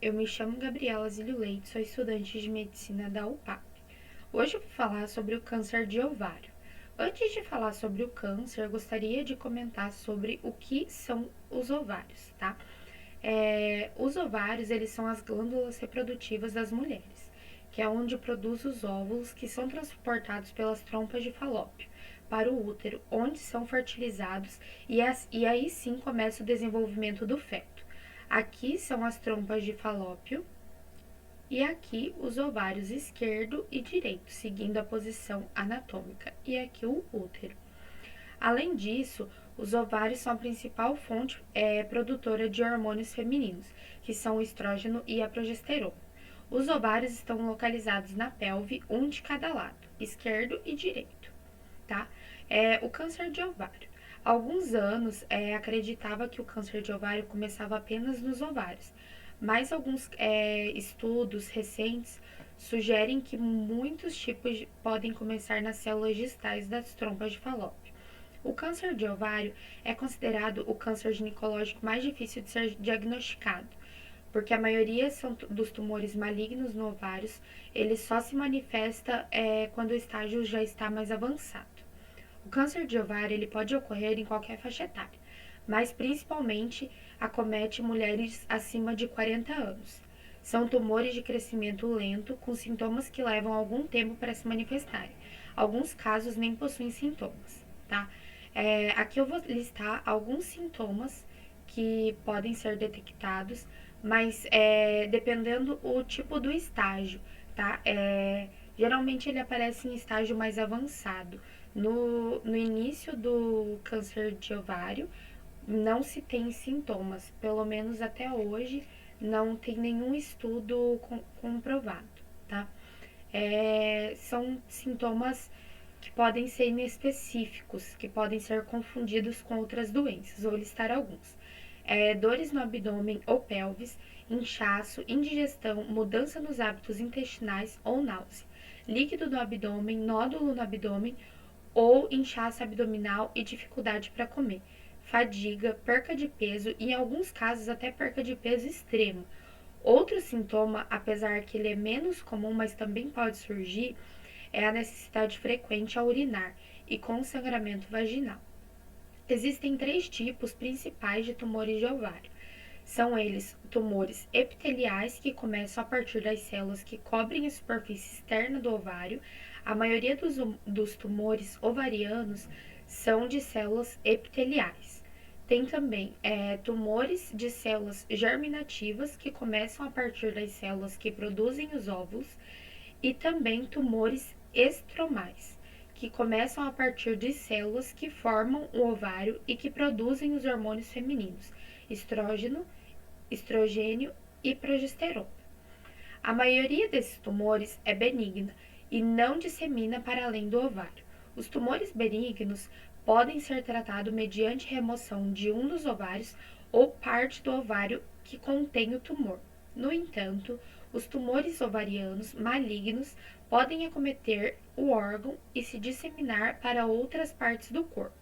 eu me chamo Gabriela Zílio Leite, sou estudante de medicina da UPAP. Hoje eu vou falar sobre o câncer de ovário. Antes de falar sobre o câncer, eu gostaria de comentar sobre o que são os ovários, tá? Os ovários, eles são as glândulas reprodutivas das mulheres, que é onde produz os óvulos que são transportados pelas trompas de Falópio para o útero, onde são fertilizados e aí sim começa o desenvolvimento do feto. Aqui são as trompas de Falópio e aqui os ovários esquerdo e direito, seguindo a posição anatômica, e aqui o útero. Além disso, os ovários são a principal fonte produtora de hormônios femininos, que são o estrógeno e a progesterona. Os ovários estão localizados na pelve, um de cada lado, esquerdo e direito, tá? O câncer de ovário. Há alguns anos, acreditava que o câncer de ovário começava apenas nos ovários, mas alguns estudos recentes sugerem que muitos tipos podem começar nas células distais das trompas de Falópio. O câncer de ovário é considerado o câncer ginecológico mais difícil de ser diagnosticado, porque a maioria dos tumores malignos no ovário, ele só se manifesta quando o estágio já está mais avançado. O câncer de ovário ele pode ocorrer em qualquer faixa etária, mas principalmente acomete mulheres acima de 40 anos. São tumores de crescimento lento, com sintomas que levam algum tempo para se manifestarem. Alguns casos nem possuem sintomas, tá? Aqui eu vou listar alguns sintomas que podem ser detectados, mas dependendo o tipo do estágio, tá? Geralmente ele aparece em estágio mais avançado. No início do câncer de ovário, não se tem sintomas, pelo menos até hoje, não tem nenhum estudo comprovado, tá? São sintomas que podem ser inespecíficos, que podem ser confundidos com outras doenças, vou listar alguns. Dores no abdômen ou pelvis, inchaço, indigestão, mudança nos hábitos intestinais ou náusea, líquido no abdômen, nódulo no abdômen ou inchaço abdominal e dificuldade para comer, fadiga, perca de peso e, em alguns casos, até perca de peso extremo. Outro sintoma, apesar que ele é menos comum, mas também pode surgir, é a necessidade frequente a urinar e com sangramento vaginal. Existem três tipos principais de tumores de ovário. São eles tumores epiteliais, que começam a partir das células que cobrem a superfície externa do ovário. A maioria dos tumores ovarianos são de células epiteliais. Tem também tumores de células germinativas, que começam a partir das células que produzem os óvulos, e também tumores estromais, que começam a partir de células que formam o ovário e que produzem os hormônios femininos, estrogênio e progesterona. A maioria desses tumores é benigna e não dissemina para além do ovário. Os tumores benignos podem ser tratados mediante remoção de um dos ovários ou parte do ovário que contém o tumor. No entanto, os tumores ovarianos malignos podem acometer o órgão e se disseminar para outras partes do corpo.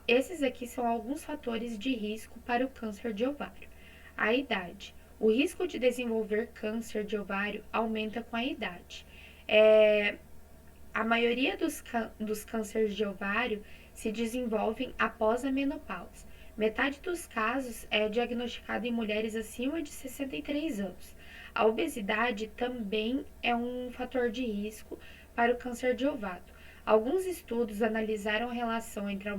Esses aqui são alguns fatores de risco para o câncer de ovário. A idade. O risco de desenvolver câncer de ovário aumenta com a idade. A maioria dos cânceres de ovário se desenvolvem após a menopausa. Metade dos casos é diagnosticada em mulheres acima de 63 anos. A obesidade também é um fator de risco para o câncer de ovário. Alguns estudos analisaram a relação entre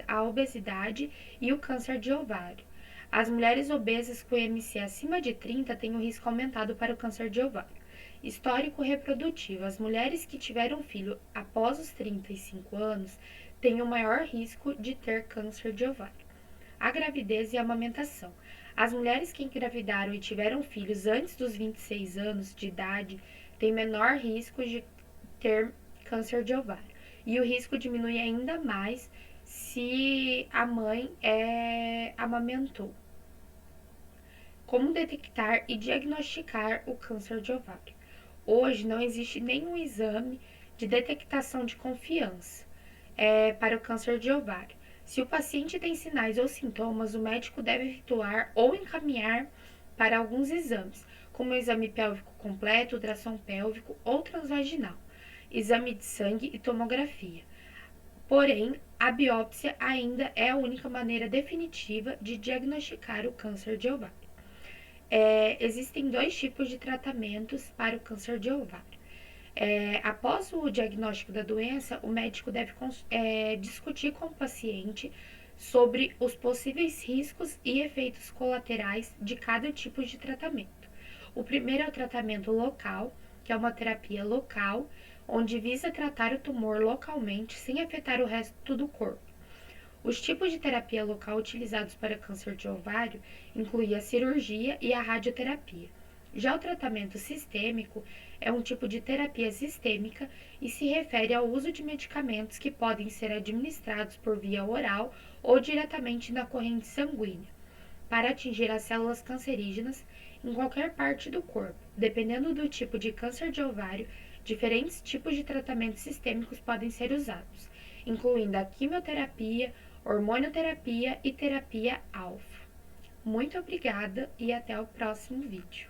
a obesidade e o câncer de ovário. As mulheres obesas com IMC acima de 30 têm o risco aumentado para o câncer de ovário. Histórico reprodutivo. As mulheres que tiveram filho após os 35 anos têm o maior risco de ter câncer de ovário. A gravidez e a amamentação. As mulheres que engravidaram e tiveram filhos antes dos 26 anos de idade têm menor risco de ter câncer de ovário. E o risco diminui ainda mais se a mãe amamentou. Como detectar e diagnosticar o câncer de ovário? Hoje não existe nenhum exame de detectação de confiança para o câncer de ovário. Se o paciente tem sinais ou sintomas, o médico deve efetuar ou encaminhar para alguns exames, como o exame pélvico completo, ultrassom pélvico ou transvaginal, exame de sangue e tomografia. Porém, a biópsia ainda é a única maneira definitiva de diagnosticar o câncer de ovário. Existem dois tipos de tratamentos para o câncer de ovário. Após o diagnóstico da doença, o médico deve discutir com o paciente sobre os possíveis riscos e efeitos colaterais de cada tipo de tratamento. O primeiro é o tratamento local, que é uma terapia local, onde visa tratar o tumor localmente sem afetar o resto do corpo. Os tipos de terapia local utilizados para câncer de ovário incluem a cirurgia e a radioterapia. Já o tratamento sistêmico é um tipo de terapia sistêmica e se refere ao uso de medicamentos que podem ser administrados por via oral ou diretamente na corrente sanguínea, para atingir as células cancerígenas em qualquer parte do corpo. Dependendo do tipo de câncer de ovário, diferentes tipos de tratamentos sistêmicos podem ser usados, incluindo a quimioterapia, hormonioterapia e terapia alfa. Muito obrigada e até o próximo vídeo.